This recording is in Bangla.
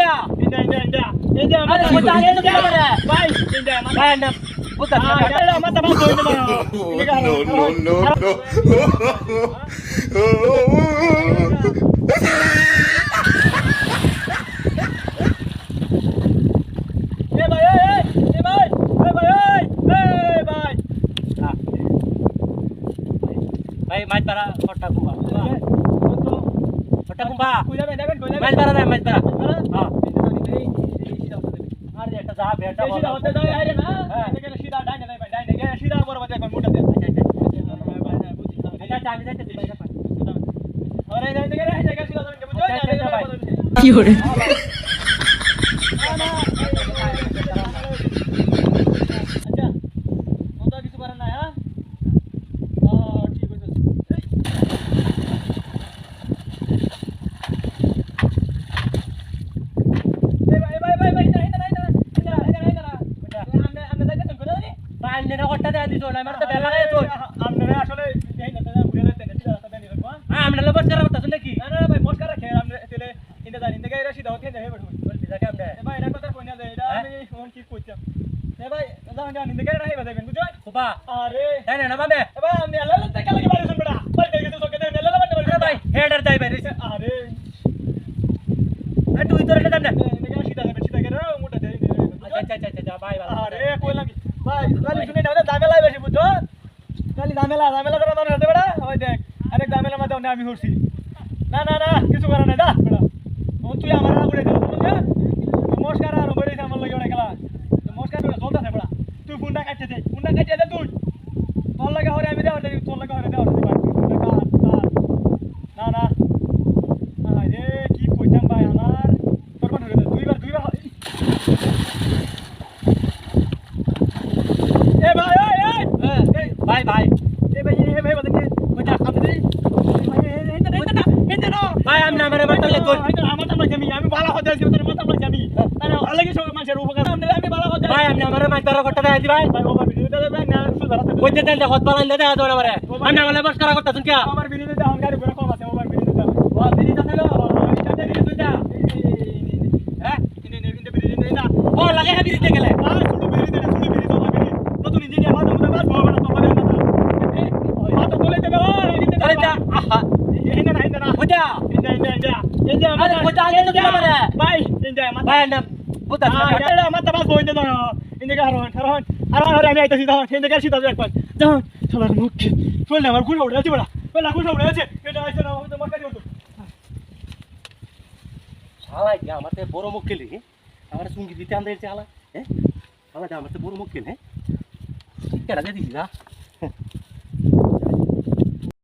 India. Ada mau tanya itu apa dah? Bye. Bye anda. Bukan. Ada mata bang boy itu mana? Baik, mas para kota kumba. Kota kumba. Mas para deh, mas para. हाँ. अरे ऐसा जा बेटा सीधा होते जाओ यार ना इनके सीधा डाइने नहीं डाइने के सीधा बरोबर देखो मोटा दे अच्छा चाबी दे दे अरे इनके रे जगह सीधा इनके बुझो কি hore अच्छा होता किसी पर ना है हां ठीक है पांडे कोट्टा दे दी सोना मरते बेला काय तो हमने আসলে এই না তাদের ঘুরে যেতে না सीधा তাদের নিরকম हां हमने लबर करा बता सुन की না না ভাই মোট করে খেয়ে আমরা তেলে ইন্দা জানি ইন্দা গাইরা सीधा হতে যাবে বড় बोल बिजा के हमने ভাই এটা কথা কই না দে এটা আমি ফোন কি কইতাম এ ভাই জান জান ইন্দা গাইরা রাই বাজাবেন বুঝছো सुबह আরে नहीं ना बाबे এ ভাই আমি আল্লাহ তে কালকে বাড়ি শুন বড়া বল দেখে তো তোকে দে আল্লাহ বাড়ি अरे भाई हेडर जाई भाई আরে तू इधर ले हमने ইন্দা গাইরা सीधा যাবে सीधा করে মোটা দে अच्छा बाय बाय আরে কইলাম ভাই কালি শুনে না দামেলা বেশি বুঝছো কালি দামেলা করে মনে হতে বড়া ওই দেখ আরেক দামেলা মধ্যে আমি হরছি না না না কিছু করে না দা বড়া ও তুই আমার না বলে দাও বুঝছো নমস্কার আর বড়ি আমার লাগে ওটা খেলা নমস্কার বড়া চলতেছে বড়া তুই ফোনটা কাটতে দে তুই তোর লাগে হরে আমি দাও তোর লাগে হরে দাও না না আরে কি কইতাম ভাই আমার তোর কোন হরে দুইবার এ ভাই बाय बाय এ ভাই বলেন কি कोटा আপনি भाई हम ना मेरे बटन ले तो আমার তো জানি আমি ভালো হতে আছি তোর মাথা আমার জানি আরে আলাদা সব মানুষের উপকার আমি ভালো হতে भाई हम ना मेरे माइक पर कोटा दे दी भाई ভাই ওভার ভিডিও দে ভাই না সুধারা कोई दे दे बहुत बड़ा ले दे दो ना मेरे हम ना वाला बस करा कोटा सुन क्या ওভার ভিডিও দে হাঙ্গারি করে কম আছে ওভার ভিডিও দে वो दीदी तो चलो এটা দে দিদি তুই যা হ্যাঁ ইনে ভিডিও দে না ओ लगे है दीदी के ले আর শুধু ভিডিও দে শুধু ভিডিও তো ভিডিও নতুন ইঞ্জিনিয়ার মাথা মধ্যে বাস বড় তো বড় না মাথা তোলে দেবে चले जा आहा ইনে না कोटा ইনে अरे कोटा आगे तो क्या मेरे ভাই ইনে মাথা भाई ना बुता এটা মাথা বাস বইতে দাও ইনে কারণ আর আমি আইতাছি দাও ইনে কার সিধা একবার দাও চলার মুখ চল আমার ঘুরে উড়ে আছে বড়া বড়া ঘুরে উড়ে আছে এটা আইছে না তো মাথা দিও শালা ইয়া আমাতে বড় মুশকিল হে আমার সঙ্গী দিতে আনতে চালা হ্যাঁ শালা আমাতে বড় মুশকিল হ্যাঁ কেডা দে দিছি না